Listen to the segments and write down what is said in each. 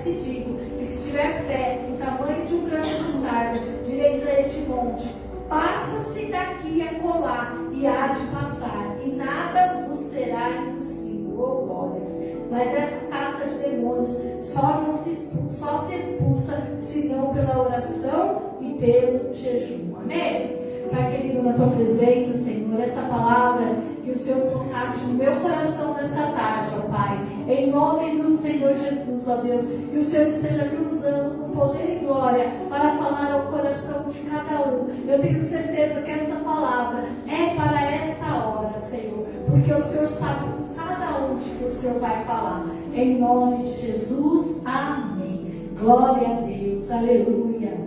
te digo, que se tiver fé, no tamanho de um grão de mostarda, direis a este monte, passa-se daqui a colar, e há de passar, e nada vos será impossível, oh glória. Mas essa casta de demônios só se expulsa, senão pela oração e pelo jejum. Amém? Pai querido, na tua presença, Senhor, essa palavra que o Senhor colocaste no meu coração nesta tarde, ó Pai, em nome do Senhor Jesus, ó Deus, que o Senhor esteja me usando com poder e glória para falar ao coração de cada um. Eu tenho certeza que esta palavra é para esta hora, Senhor, porque o Senhor sabe cada um de que o Senhor vai falar. Em nome de Jesus, amém. Glória a Deus, aleluia.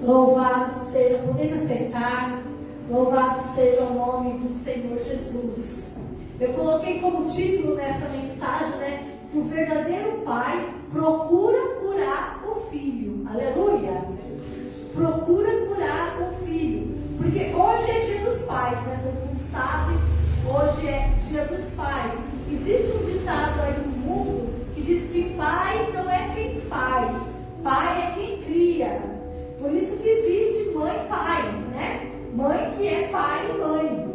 Louvado seja, podeis aceitar, louvado seja o nome do Senhor Jesus. Eu coloquei como título nessa mensagem, né, que o verdadeiro pai procura curar o filho. Aleluia. Procura curar o filho. Porque hoje é dia dos pais, né? Todo mundo sabe, hoje é dia dos pais. Existe um ditado aí no mundo que diz que pai não é quem faz, pai é quem cria. Por isso que existe mãe e pai, né? Mãe que é pai e mãe,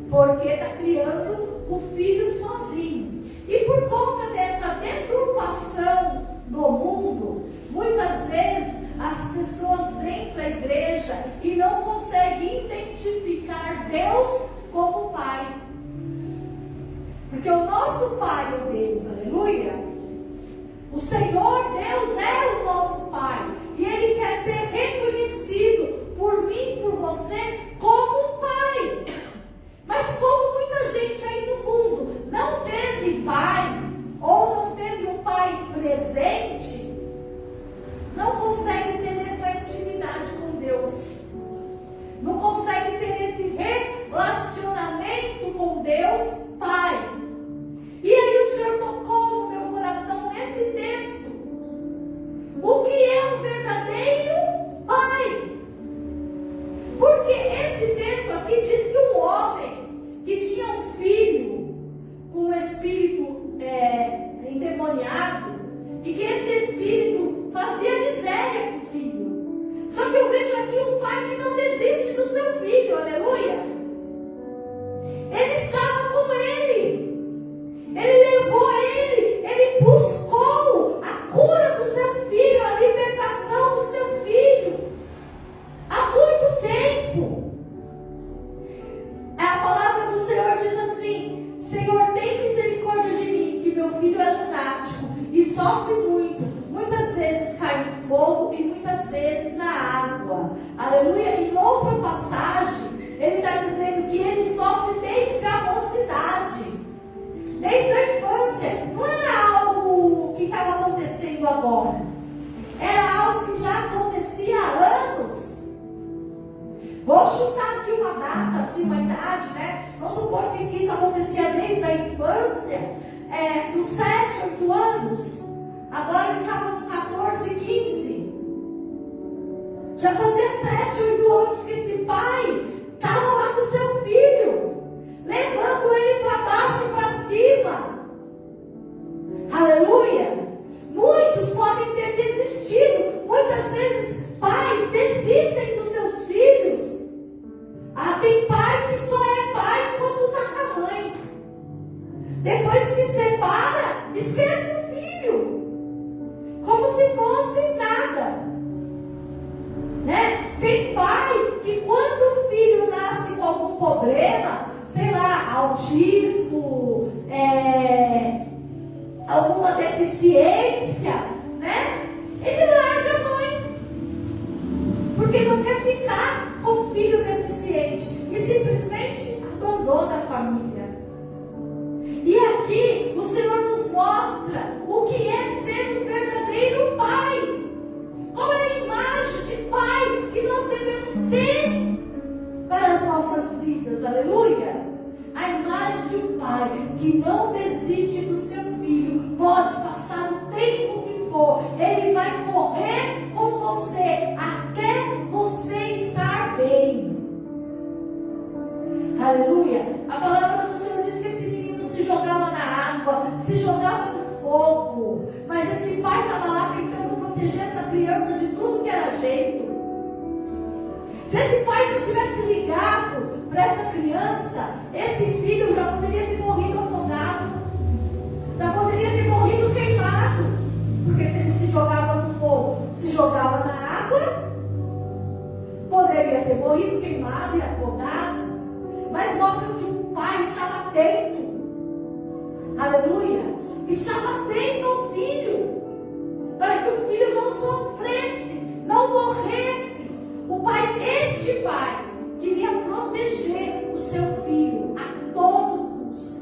porque está criando o filho sozinho. E por conta dessa deturpação do mundo, muitas vezes as pessoas vêm para a igreja e não conseguem identificar Deus como pai. Porque o nosso pai é Deus, aleluia. O Senhor Deus é o nosso pai. E Ele quer ser reconhecido por mim, por você, como um pai. Mas como muita gente aí no mundo não teve pai, ou não teve um pai presente, não consegue ter essa intimidade com Deus. Não consegue ter esse relacionamento com Deus, pai. E aí o Senhor tocou no meu coração nesse texto. O que é um verdadeiro pai? Porque esse texto aqui diz que um homem que tinha um filho com um espírito endemoniado, e que esse espírito fazia miséria com o filho. Só que eu vejo aqui um pai que não desiste do seu filho, aleluia. Ele estava com ele. Ele levou ele buscou a cura do seu filho, a libertação do seu filho, há muito tempo. A palavra do Senhor diz assim: Senhor, tem misericórdia de mim, que meu filho é lunático e sofre muito, muitas vezes cai no fogo e muitas vezes na água. Aleluia. Em outra passagem, ele está dizendo que ele sofre desde a mocidade, desde a infância. Não era algo que estava acontecendo agora, era algo que já acontecia há anos. Vou chutar aqui uma data, assim, uma idade, né? Vamos supor que isso acontecia desde a infância, dos 7, 8 anos. Agora ele estava com 14, 15. Já fazia 7, 8 anos que esse pai estava lá com o seu filho, levando ele para baixo e para cima. Aleluia. Muitos podem ter desistido. Muitas vezes pais desistem dos seus filhos. Tem pai que só é pai quando está com a mãe. Depois que separa, esquece o filho, como se fosse nada, né? Tem pai que quando o filho nasce com algum problema, sei lá, autismo, alguma deficiência, né? Ele larga a mãe, porque não quer ficar com o filho deficiente e simplesmente abandona a família. E aqui o Senhor nos mostra o que é ser um verdadeiro pai. Qual é a imagem de pai que nós devemos ter para as nossas vidas? Aleluia! A imagem de um pai que não desiste do seu filho. Pode passar o tempo que for, ele vai correr com você até você estar bem. Aleluia! A palavra do Senhor diz que esse menino se jogava na água, se jogava no fogo. Mas esse pai estava lá tentando proteger essa criança de tudo que era jeito. Se esse pai não tivesse ligado para essa criança, esse filho já poderia ter morrido afogado, já poderia ter morrido queimado, porque se ele se jogava no fogo, se jogava na água, poderia ter morrido queimado e afogado. Mas mostra que o pai estava atento, aleluia, estava atento ao filho, para que o filho não sofresse, não morresse. O pai, este pai, queria proteger o seu filho a todo custo.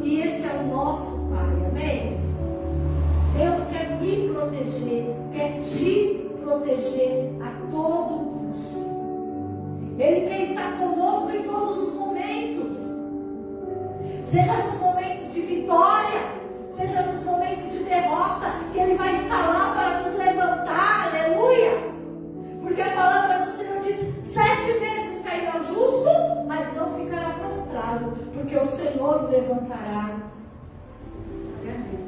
E esse é o nosso pai, amém? Deus quer me proteger, quer te proteger a todo custo. Ele quer estar conosco em todos os momentos, seja nos momentos de vitória, seja nos momentos de derrota, que Ele vai estar lá para nos levantar, aleluia. Porque a palavra do Senhor diz: 7 vezes cairá o justo, mas não ficará prostrado, porque o Senhor o levantará.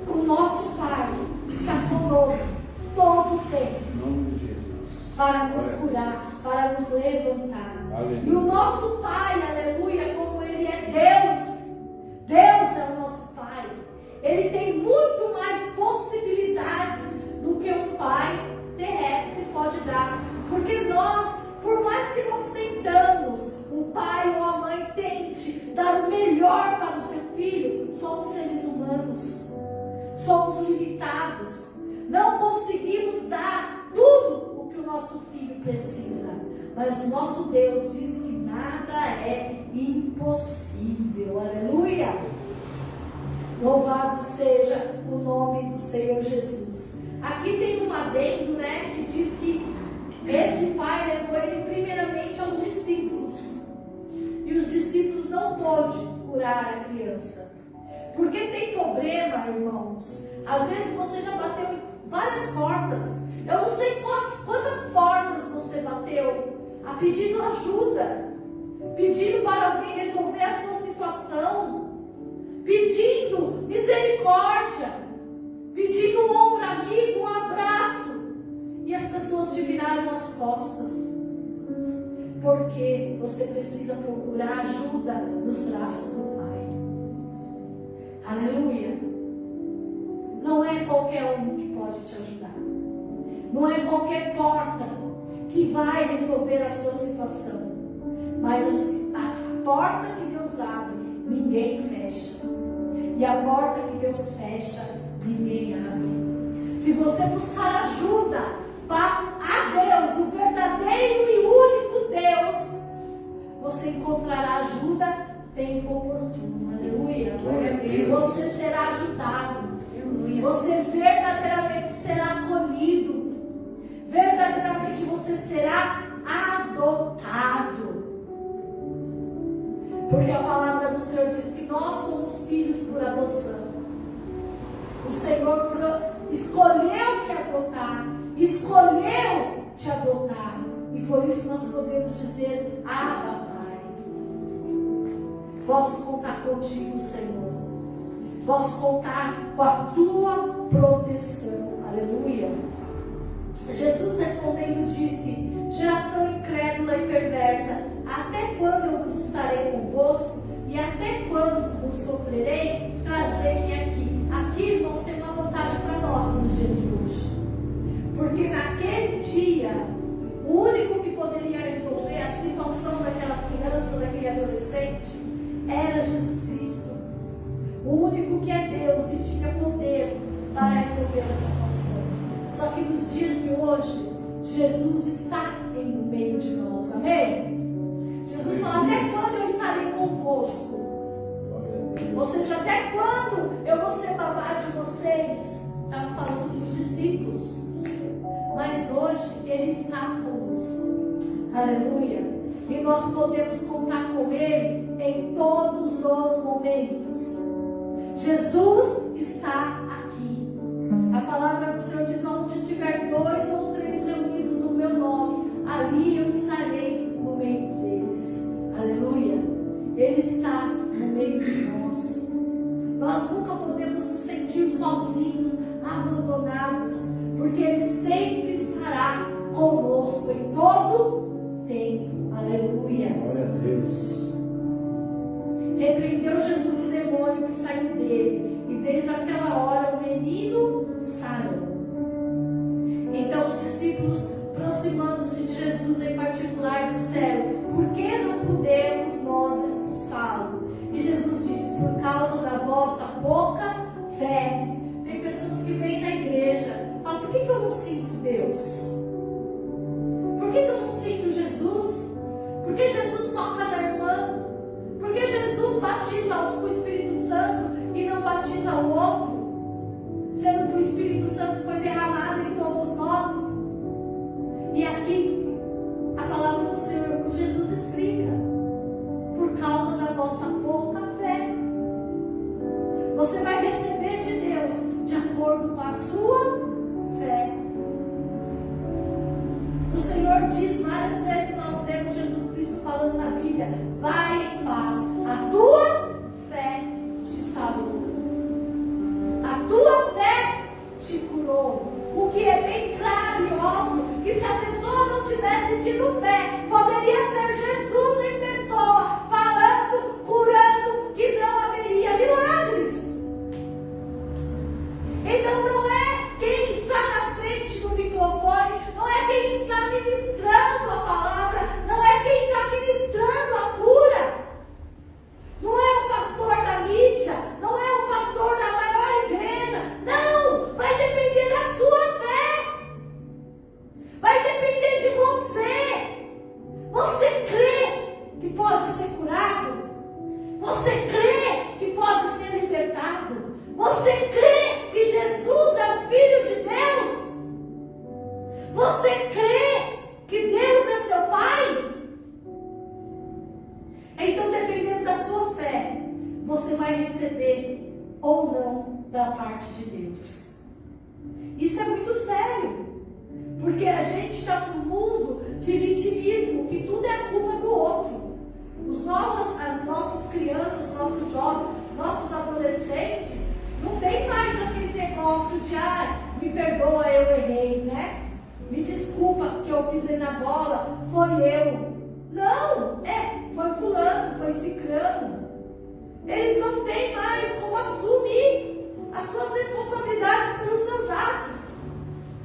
O nosso Pai está conosco todo o tempo, para nos curar, para nos levantar. Aleluia. E o nosso Pai, aleluia, como Ele é Deus, Deus é o nosso Pai. Ele tem muito mais possibilidades do que um pai terrestre pode dar. Porque nós, por mais que nós tentamos, o pai ou a mãe tente dar o melhor para o seu filho, somos seres humanos, somos limitados, não conseguimos dar tudo o que o nosso filho precisa. Mas o nosso Deus diz que nada é impossível, aleluia! Louvado seja o nome do Senhor Jesus. Aqui tem um adendo, que diz que esse pai levou ele primeiramente aos discípulos. E os discípulos não pôde curar a criança. Porque tem problema, irmãos. Às vezes você já bateu em várias portas. Eu não sei quantas portas você bateu, pedindo ajuda, pedindo para alguém resolver a sua situação, pedindo misericórdia, pedindo um ombro amigo, um abraço. E as pessoas te viraram as costas, porque você precisa procurar ajuda nos braços do Pai. Aleluia. Não é qualquer um que pode te ajudar, não é qualquer porta que vai resolver a sua situação, mas a porta que Deus abre, ninguém fecha, e a porta que Deus fecha, ninguém abre. Se você buscar ajuda a Deus, o verdadeiro e único Deus, você encontrará ajuda tempo oportuno, aleluia. Você será ajudado, você verdadeiramente será acolhido, verdadeiramente você será adotado. Porque a palavra do Senhor diz que nós somos filhos por adoção. O Senhor escolheu te adotar, escolheu te adotar, e por isso nós podemos dizer: Abba, Pai. Posso contar contigo, Senhor. Posso contar com a tua proteção. Aleluia. Jesus respondendo disse: geração incrédula e perversa, até quando eu vos estarei convosco? E até quando vos sofrerei? Trazei-me aqui. Aqui, irmãos, tem uma vantagem para nós no dia de hoje. Porque naquele dia, o único que poderia resolver a situação daquela criança, daquele adolescente, era Jesus Cristo. O único que é Deus e tinha poder para resolver a situação. Só que nos dias de hoje, Jesus está em meio de nós. Amém? Jesus fala: até quando eu estarei convosco? Ou seja, até quando eu vou ser babá de vocês? Estava falando dos discípulos. Mas hoje Ele está conosco. Aleluia. E nós podemos contar com Ele em todos os momentos. Jesus está aqui. A palavra do Senhor diz: onde estiver 2 ou 3 reunidos no meu nome, ali eu estarei no meio deles. Aleluia. Ele está no meio de nós. Nós nunca podemos nos sentir sozinhos, abandonados, porque Ele sempre estará conosco em todo tempo. Aleluia. Glória a Deus. Repreendeu Jesus o demônio que saiu dele, e desde aquela hora o menino sarou. Então os discípulos, aproximando-se de Jesus em particular, disseram: por que não podemos nós expulsá-lo? E Jesus disse: por causa da vossa pouca fé. Tem pessoas que vêm na igreja e falam: por que eu não sinto Deus? Por que eu não sinto Jesus? Por que Jesus toca na irmã? Por que Jesus batiza um com o Espírito Santo e não batiza o outro? Sendo que o Espírito Santo foi derramado em todos nós. E aqui a palavra do Senhor, Jesus explica: por causa da vossa pouca fé. Você vai receber de Deus de acordo com a sua fé. O Senhor diz várias vezes, nós vemos Jesus Cristo falando na Bíblia: vai em paz, a tua fé te salvou, a tua fé te curou. O que é bem claro e óbvio, que se a pessoa não tivesse tido fé, poderia ser Jesus em pessoa, falando, curando, que não haveria milagres. Então não é quem está na frente do microfone, não é quem está ministrando a palavra, não é quem está ministrando a cura, não é o pastor da mídia, não é o pastor da maior igreja, não, vai depender da sua fé, vai depender de você. Você crê que pode ser curado? Você crê que pode ser libertado? Você crê que Jesus é o Filho de Deus? Você crê que Deus é seu Pai? Então, dependendo da sua fé, você vai receber ou não da parte de Deus. Isso é muito sério, porque a gente está num mundo de vitimismo, que tudo é a culpa do outro. As nossas crianças, os nossos jovens, nossos adolescentes, não tem mais aquele negócio de: me perdoa, eu errei, né? Me desculpa que eu pisei na bola, foi eu. Não, foi fulano, foi cicrano. Eles não têm mais como assumir as suas responsabilidades pelos seus atos.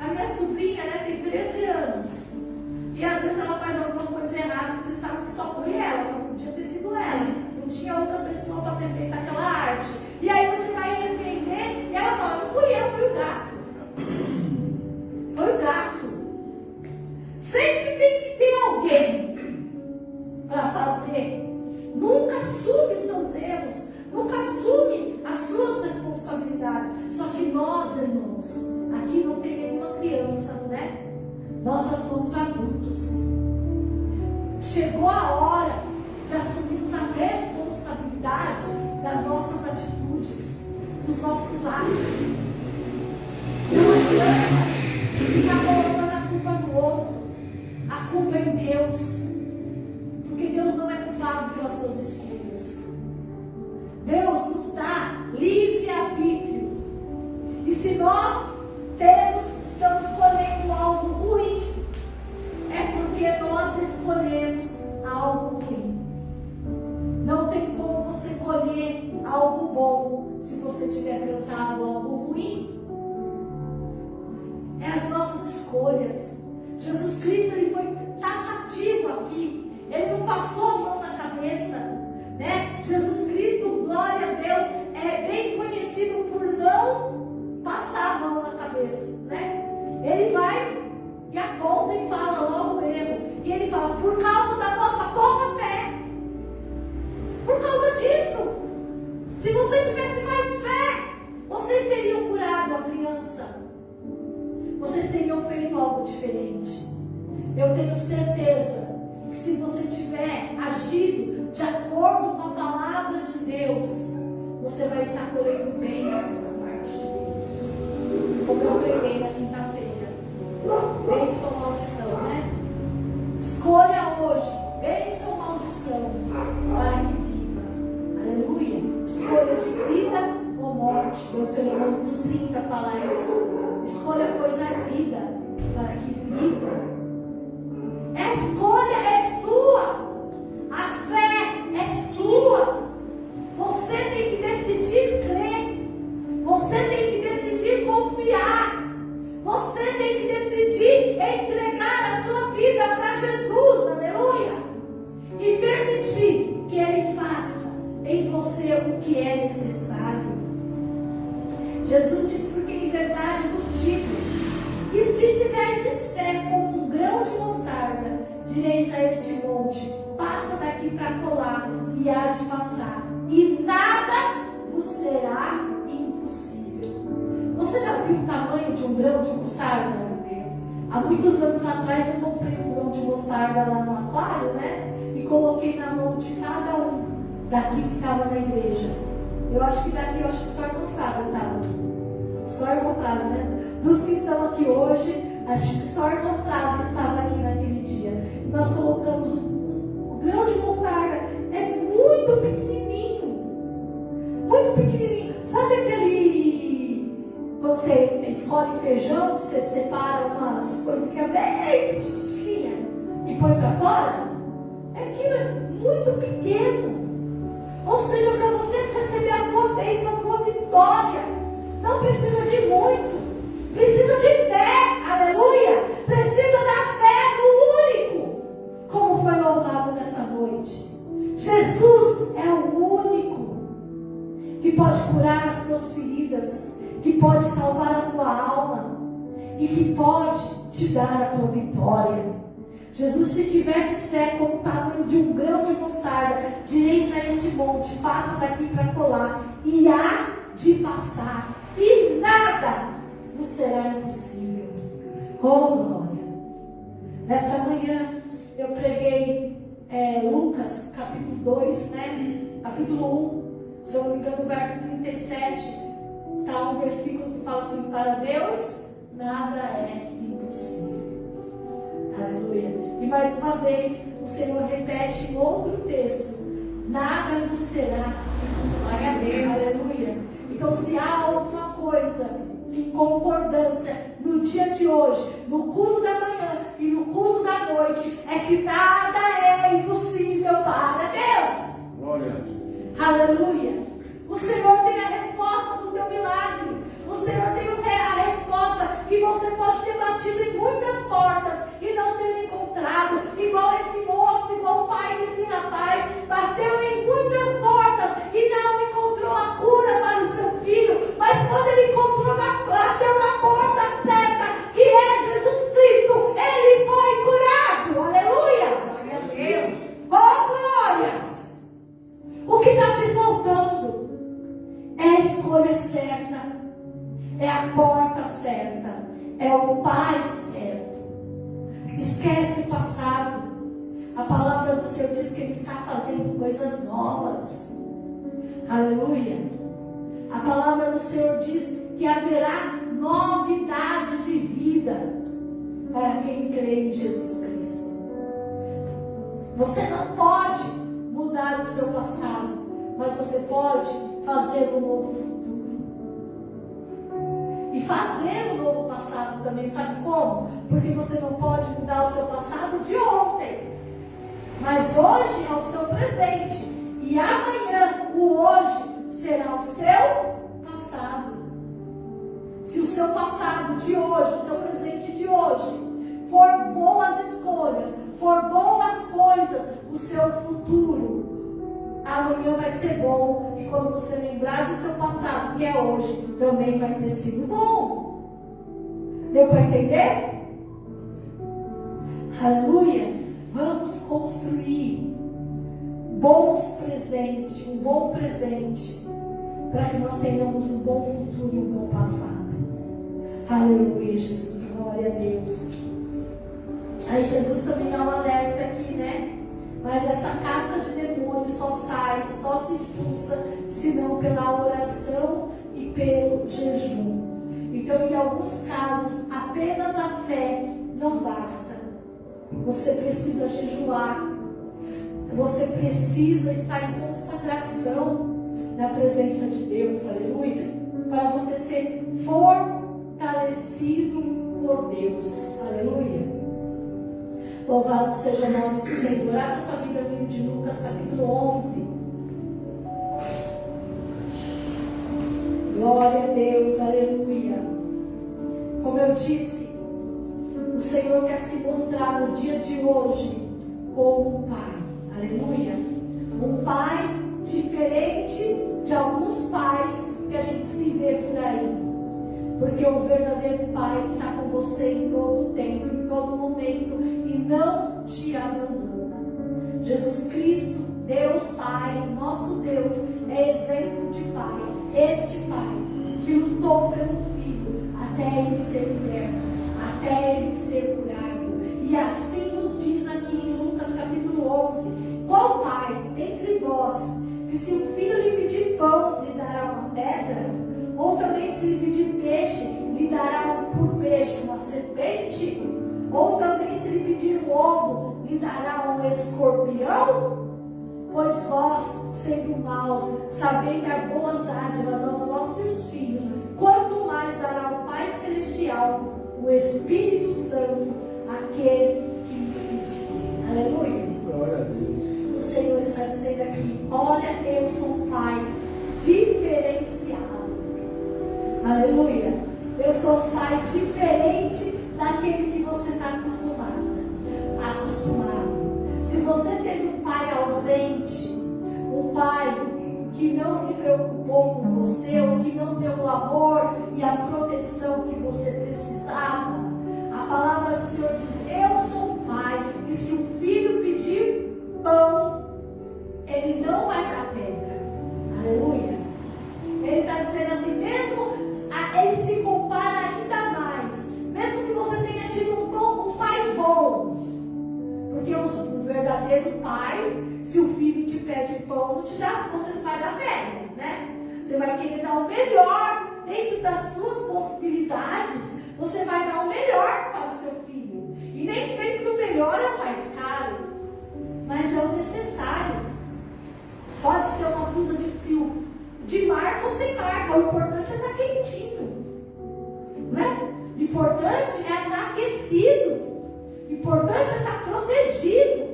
A minha sobrinha, tem 13 anos. E às vezes ela faz alguma coisa errada, você sabe que só foi ela, só podia ter sido ela. Não tinha outra pessoa para ter feito aquela arte. E aí você vai entender, e ela fala: não fui eu, foi o gato. Foi o gato. Sempre tem que ter alguém para fazer. Nunca assume os seus erros, nunca assume as suas responsabilidades. Só que nós, irmãos, aqui não tem nenhuma criança, né? Nós já somos adultos. Chegou a hora de assumirmos a responsabilidade das nossas atitudes, dos nossos atos. Não adianta ficar colocando a culpa no outro. A culpa é em Deus, porque Deus não é culpado pelas suas escolhas. Deus nos dá livre-arbítrio. E se nós estamos escolhendo algo ruim, é porque nós escolhemos algo ruim. Não tem como você colher algo bom se você tiver plantado algo ruim. É as nossas escolhas. Jesus Cristo, ele foi taxativo aqui. Ele não passou a mão na cabeça, né? Jesus Cristo, glória a Deus, é bem conhecido por não passar a mão na cabeça, né? Ele vai e aponta e fala logo o erro. E ele fala: por causa da vossa pouca fé. Por causa disso. Se você tivesse mais fé, vocês teriam curado a criança. Vocês teriam feito algo diferente. Eu tenho certeza que se você tiver agido de acordo com a palavra de Deus, você vai estar colhendo bênçãos da parte de Deus. Como eu preguei na quinta-feira. Bênção ou maldição, né? Escolha hoje, bênção ou maldição, para que viva. Aleluia. Escolha de vida fala isso. Escolha, pois, a vida, para que viva. A escolha é sua. A fé é sua. Você tem que decidir crer. Você tem que decidir confiar. Você tem que decidir entregar a sua vida para Jesus. Aleluia. E permitir que Ele faça em você o que é necessário. Jesus diz: porque em verdade vos digo, e se tiverdes fé como um grão de mostarda, direis a este monte: passa daqui para colar, e há de passar, e nada vos será impossível. Você já viu o tamanho de um grão de mostarda? Há muitos anos atrás eu comprei um grão de mostarda lá no aquário, né? E coloquei na mão de cada um daqui que estava na igreja. Eu acho que daqui, eu acho que só irmão Flávio estava. Só irmão Flávio, né? Dos que estão aqui hoje, acho que só irmão Flávio estava aqui naquele dia. E nós colocamos um grão de mostarda. É muito pequenininho. Muito pequenininho. Sabe aquele... quando você escolhe feijão, você separa umas coisinhas bem pequenininhas e põe para fora? Aquilo é muito pequeno. Ou seja, para você receber a tua bênção, a tua vitória, não precisa de muito, precisa de fé, aleluia, precisa da fé do único, como foi louvado nessa noite. Jesus é o único que pode curar as tuas feridas, que pode salvar a tua alma e que pode te dar a tua vitória. Jesus: se tiverdes fé como o tamanho de um grão de mostarda, direis a este monte: passa daqui para colar, e há de passar, e nada vos será impossível. Oh, glória! Nesta manhã eu preguei Lucas capítulo 2, né? Capítulo 1, se eu não me engano, verso 37. Está um versículo que fala assim: para Deus nada é impossível. Aleluia. E mais uma vez o Senhor repete em outro texto: nada vos será impossível. Aleluia. Então, se há alguma coisa em concordância no dia de hoje, no culto da manhã e no culto da noite, é que nada é impossível para Deus. Glória a Deus. Aleluia. O Senhor tem a resposta do teu milagre. O Senhor tem a resposta que você pode ter batido em muitas portas e não ter encontrado. Igual esse moço, igual o pai desse rapaz, bateu em muitas portas e não encontrou a cura para o seu filho. Mas quando ele encontrou, bateu na porta certa, que é Jesus Cristo, ele foi curado. Aleluia. Glória a Deus. Oh, glórias. O que está te faltando é a escolha certa, é a porta certa, é o pai certo. Esquece o passado. A palavra do Senhor diz que Ele está fazendo coisas novas. Aleluia. A palavra do Senhor diz que haverá novidade de vida para quem crê em Jesus Cristo. Você não pode mudar o seu passado, mas você pode fazer um novo futuro. E fazer um novo passado também, sabe como? Porque você não pode mudar o seu passado de ontem, mas hoje é o seu presente, e amanhã o hoje será o seu passado. Se o seu passado de hoje, o seu presente de hoje for boas escolhas, for boas coisas, o seu futuro amanhã vai ser bom. E quando você lembrar do seu passado, que é hoje, também vai ter sido bom. Deu para entender? Aleluia. Vamos construir bons presentes, um bom presente, para que nós tenhamos um bom futuro e um bom passado. Aleluia, Jesus. Glória a Deus. Aí Jesus também dá um alerta aqui, né? Mas essa casta de demônios só sai, só se expulsa, senão pela oração e pelo jejum. Então, em alguns casos, apenas a fé não basta. Você precisa jejuar. Você precisa estar em consagração na presença de Deus. Aleluia. para você ser fortalecido por Deus. Aleluia. Louvado seja o nome do Senhor. Abra sua Bíblia no livro de Lucas, capítulo 11. Glória a Deus, aleluia. Como eu disse, o Senhor quer se mostrar no dia de hoje como um pai. Aleluia. Um pai diferente de alguns pais que a gente se vê por aí. Porque o verdadeiro pai está com você em todo tempo, em todo momento, e não te abandona. Jesus Cristo, Deus Pai, nosso Deus, é exemplo de pai. Este pai que lutou pelo filho até ele ser liberto, até ele ser curado. E assim nos diz aqui em Lucas capítulo 11: qual pai dentre vós, que se um filho lhe pedir pão, lhe dará uma pedra? Ou também se lhe pedir peixe, lhe dará por peixe uma serpente? Ou também se lhe pedir um ovo, lhe dará um escorpião? Pois vós, sendo maus, sabeis dar boas dádivas aos vossos filhos, quanto mais dará o Pai Celestial, o Espírito Santo, àquele que lhes pedir. Aleluia. Glória a Deus. O Senhor está dizendo aqui: olha, eu sou um Pai diferenciado. Aleluia. Eu sou um pai diferente daquele que você está acostumado. Se você teve um pai ausente, um pai que não se preocupou com você, ou que não deu o amor e a proteção que você precisava, a palavra do Senhor diz: eu sou um pai que, se o filho pedir pão, ele não vai dar pedra. Aleluia. Ele está dizendo assim, mesmo ele se compara ainda mais, mesmo que você tenha tido um pai bom, porque o verdadeiro pai, se o filho te pede pão, não te dá, você não vai dar pedra, né? Você vai querer dar o melhor dentro das suas possibilidades. Você vai dar o melhor para o seu filho, e nem sempre o melhor é o mais caro, mas é o necessário. Pode ser uma blusa de fio de marca ou sem marca, o importante é estar quentinho, né? O importante é estar aquecido, o importante é estar protegido.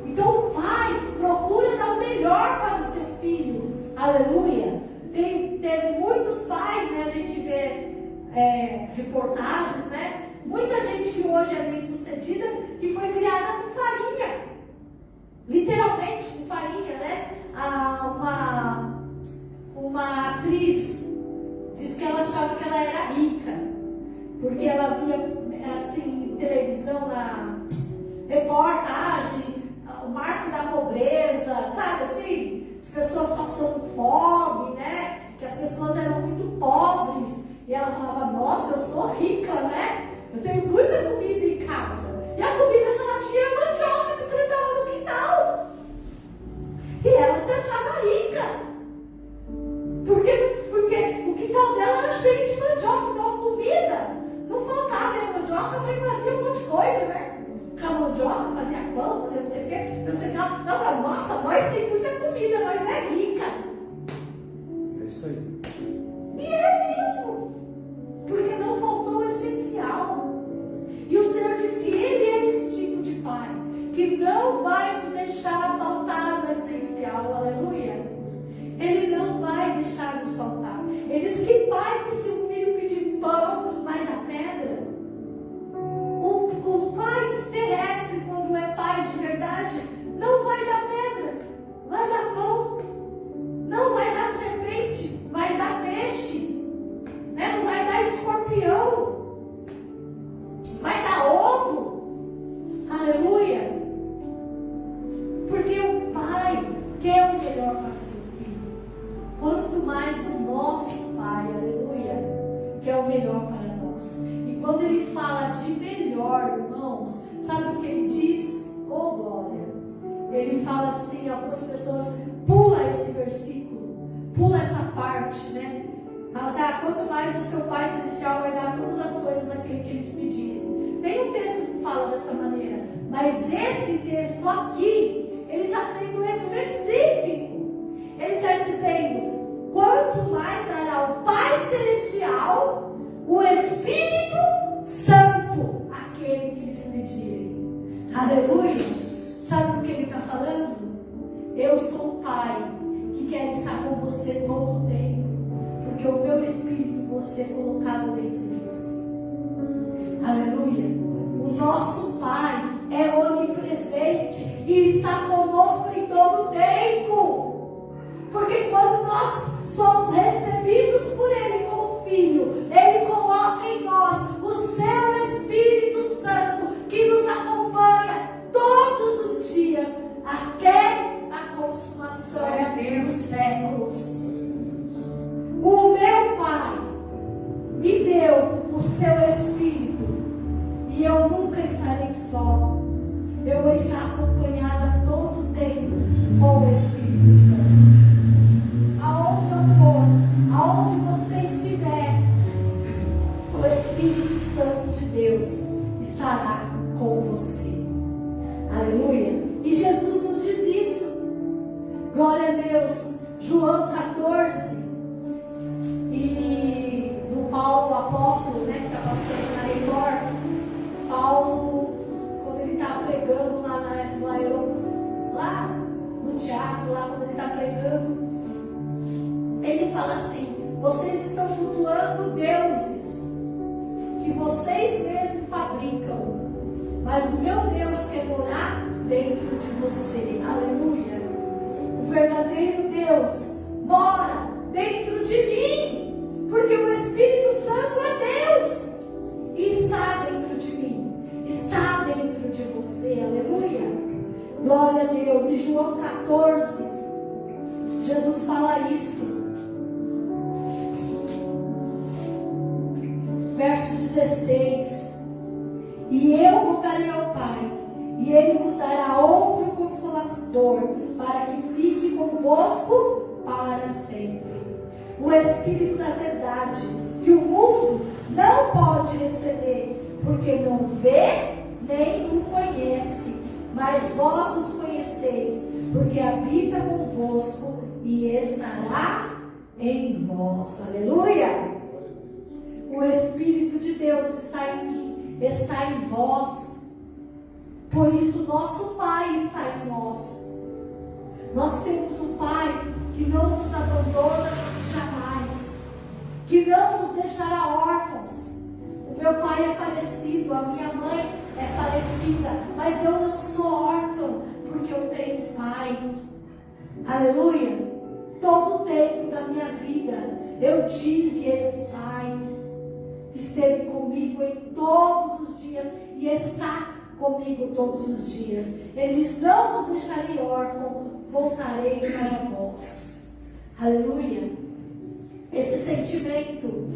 Então o pai procura dar o melhor para o seu filho. Aleluia. Teve muitos pais, né? A gente vê reportagens, né? Muita gente que hoje é bem sucedida, que foi criada com farinha, literalmente com farinha, né? Uma atriz diz que ela achava que ela era rica, porque ela via assim, televisão, na reportagem, o marco da pobreza, sabe assim? As pessoas passando fome, né? Que as pessoas eram muito pobres, e ela falava: nossa, eu sou rica, né? Eu tenho muita comida em casa. E a comida que ela tinha era mandioca que plantava no quintal. E ela se achava rica. Porque o quintal dela era cheio de mandioca, então a comida não faltava. E a mandioca, a mãe fazia um monte de coisa, né? Com a mandioca, fazia pão, fazia não sei o quê, não sei o que lá. Não, nossa, nós tem muita comida, nós é rica. É isso aí. E é mesmo. Porque não faltou o essencial. E o Senhor diz que Ele é esse tipo de pai, que não vai nos deixar faltar o essencial. Aleluia. Ele não vai deixar nos faltar. Ele diz que pai que, se o filho pedir pão, vai dar pedra. O pai terrestre, quando é pai de verdade, não vai dar pedra, vai dar pão. Não vai dar serpente, vai dar peixe, né? Não vai dar escorpião, vai dar ovo. Aleluia. Porque o pai quer o melhor para o seu filho. Quanto mais o nosso pai, aleluia, quer o melhor para nós. E quando ele fala de melhor, irmãos, sabe o que ele diz? Oh, glória. Ele fala assim: algumas pessoas pula esse versículo, pula essa parte, né? Fala assim: quanto mais o seu Pai Celestial vai dar todas as coisas daquele que eles pedirem. Tem um texto que fala dessa maneira, mas esse texto aqui, ele está sendo específico. Ele está dizendo: quanto mais dará o Aleluia. Sabe o que ele está falando? Eu sou o Pai que quer estar com você todo o tempo, porque o meu Espírito vai ser colocado dentro de você. Aleluia. O nosso Pai é onipresente e está conosco em todo o tempo. Porque quando nós somos recebidos por Ele como filho, Ele coloca em nós o seu Espírito Santo, que nos acompanha todos os dias, até a consumação dos séculos. O meu Pai me deu o seu Espírito, e eu nunca estarei só. Eu vou estar acompanhada todo o tempo com o Espírito Santo. Aonde eu for, aonde você estiver, o Espírito Santo de Deus estará com você. Aleluia. E Jesus nos diz isso. Glória a Deus. João 14. E do Paulo, apóstolo, que estava sendo na Record. Paulo, quando ele está pregando lá no teatro, lá quando ele está pregando, ele fala assim: vocês estão cultuando deuses que vocês mesmos fabricam, mas o meu Deus quer morar dentro de você. Aleluia. O verdadeiro Deus mora dentro de mim, porque o Espírito Santo é Deus e está dentro de mim, está dentro de você. Aleluia. Glória a Deus. E João 14, Jesus fala isso. Verso 16: e eu rogarei ao Pai, e Ele vos dará outro Consolador, para que fique convosco para sempre. O Espírito da verdade, que o mundo não pode receber, porque não vê nem o conhece, mas vós os conheceis, porque habita convosco e estará em vós. Aleluia! O Espírito de Deus está em mim, está em vós. Por isso nosso Pai está em nós. Nós temos um Pai que não nos abandona jamais, que não nos deixará órfãos. O meu pai é falecido, a minha mãe é falecida, mas eu não sou órfão, porque eu tenho um Pai. Aleluia. Todo o tempo da minha vida eu tive esse Pai que esteve comigo em todos os dias e está comigo todos os dias. Ele diz: não vos deixarei órfão, voltarei para vós. Aleluia. Esse sentimento,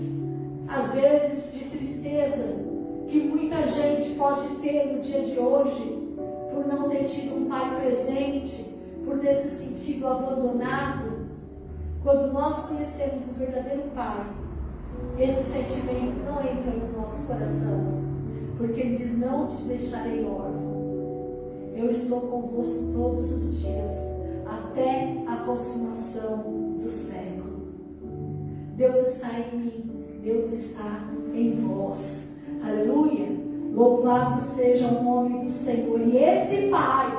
às vezes, de tristeza, que muita gente pode ter no dia de hoje, por não ter tido um pai presente, por ter se sentido abandonado. Quando nós conhecemos o verdadeiro Pai, esse sentimento não entra no nosso coração, porque Ele diz: não te deixarei órfão, eu estou convosco todos os dias, até a consumação do século. Deus está em mim, Deus está em vós. Aleluia. Louvado seja o nome do Senhor. E esse Pai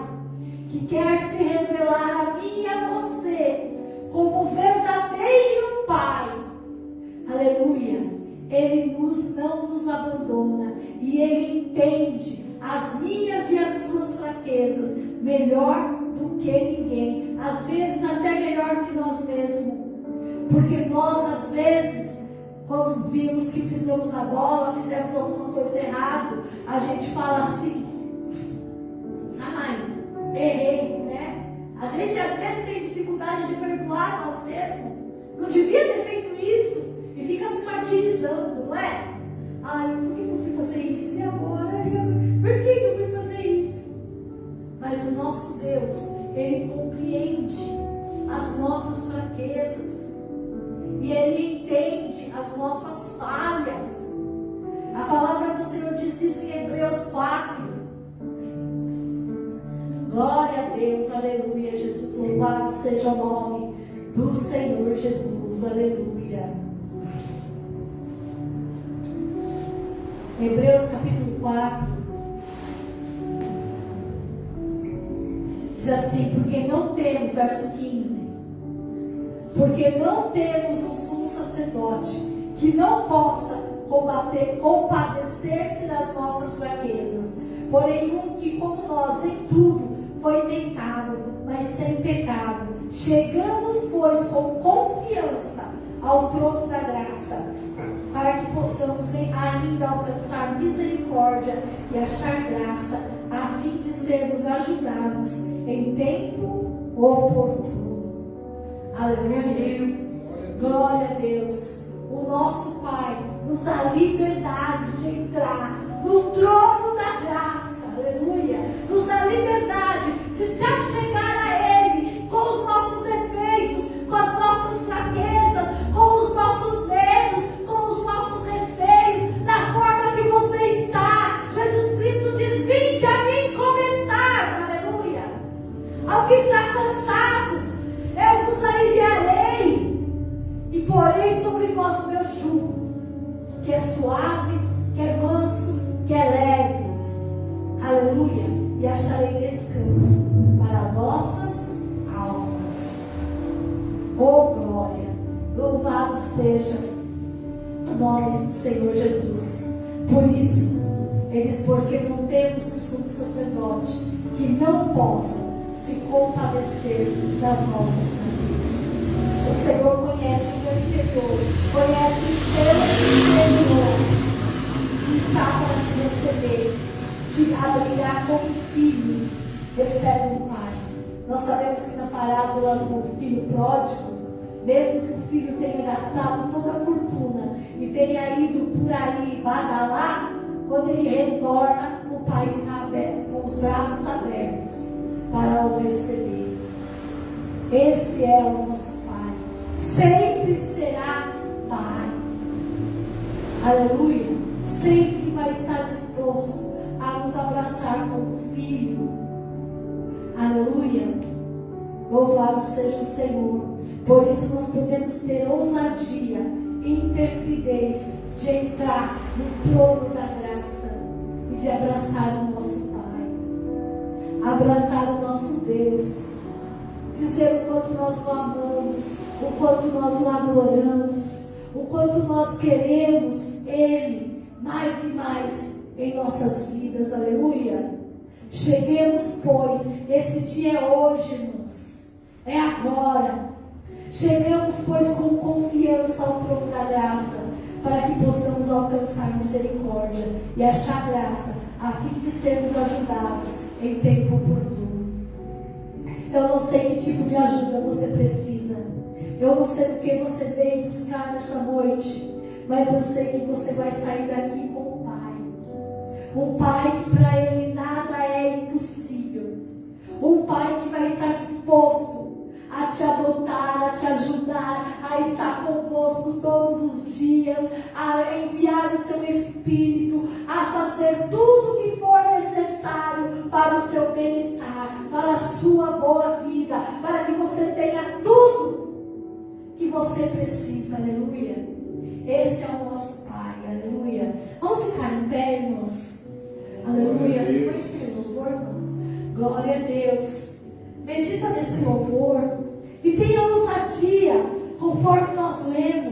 que quer se revelar a mim e a você como verdadeiro Pai, aleluia, Ele não nos abandona, e Ele entende as minhas e as suas fraquezas melhor do que ninguém, às vezes até melhor que nós mesmos, porque nós às vezes, quando vimos que pisamos na bola, fizemos alguma coisa errada, a gente fala assim: mãe, errei, né? A gente às vezes tem dificuldade de perdoar nós mesmos. Não devia ter feito isso. E fica se martirizando, não é? Ai, por que eu fui fazer isso? E agora? Por que eu fui fazer isso? Mas o nosso Deus, Ele compreende as nossas fraquezas. E Ele entende as nossas falhas. A palavra do Senhor diz isso em Hebreus 4. Glória a Deus, aleluia, Jesus, louvado seja o nome do Senhor Jesus, aleluia. Hebreus capítulo 4. assim, porque não temos, verso 15, porque não temos um sumo sacerdote que não possa compadecer-se das nossas fraquezas, porém um que como nós em tudo foi tentado, mas sem pecado. Chegamos, pois, com confiança ao trono da graça, para que possamos ainda alcançar misericórdia e achar graça, a fim de sermos ajudados em tempo oportuno. Aleluia. Glória a Deus. O nosso Pai nos dá liberdade de entrar no trono da graça. Aleluia. Nos dá liberdade de se achegar a Ele com os nossos defeitos, com as nossas fraquezas, com os nossos medos, com os nossos receios, da forma que você está. Jesus Cristo diz: vinde a mim como estás. Aleluia. Ao que está cansado, eu vos aliviarei e porei sobre vós o meu jugo, que é suave, que é manso, que é leve. Aleluia. E acharei descanso para vossas almas. Oh glória. Louvado seja o nome do Senhor Jesus. Por isso, eles, porque não temos um sumo sacerdote que não possa se compadecer das nossas fraquezas. O Senhor conhece o teu interior, conhece o teu interior, e está para te receber, te abrigar como filho recebe o Pai. Nós sabemos que na parábola do filho pródigo, mesmo que o filho tenha gastado toda a fortuna e tenha ido por aí badalar, quando ele retorna, o Pai está aberto, com os braços abertos para o receber. Esse é o nosso Pai. Sempre será Pai. Aleluia. Sempre vai estar disposto a nos abraçar como filho. Aleluia. Louvado seja o Senhor. Por isso nós podemos ter ousadia e intrepidez de entrar no trono da graça e de abraçar o nosso Pai, abraçar o nosso Deus, dizer o quanto nós o amamos, o quanto nós o adoramos, o quanto nós queremos Ele mais e mais em nossas vidas. Aleluia. Cheguemos, pois, esse dia é hoje, irmãos, é agora. Chegamos, pois, com confiança ao trono da graça, para que possamos alcançar misericórdia e achar graça, a fim de sermos ajudados em tempo oportuno. Eu não sei que tipo de ajuda você precisa, eu não sei o que você veio buscar nessa noite, mas eu sei que você vai sair daqui com um Pai que para Ele nada é impossível, um Pai que vai estar disposto a te adotar, a te ajudar, a estar convosco todos os dias, a enviar o seu Espírito, a fazer tudo o que for necessário para o seu bem-estar, para a sua boa vida, para que você tenha tudo que você precisa. Aleluia. Esse é o nosso Pai. Aleluia. Vamos ficar em pé, irmãos. Aleluia. Glória a Deus. Medita nesse louvor e tenha ousadia, conforme nós lemos.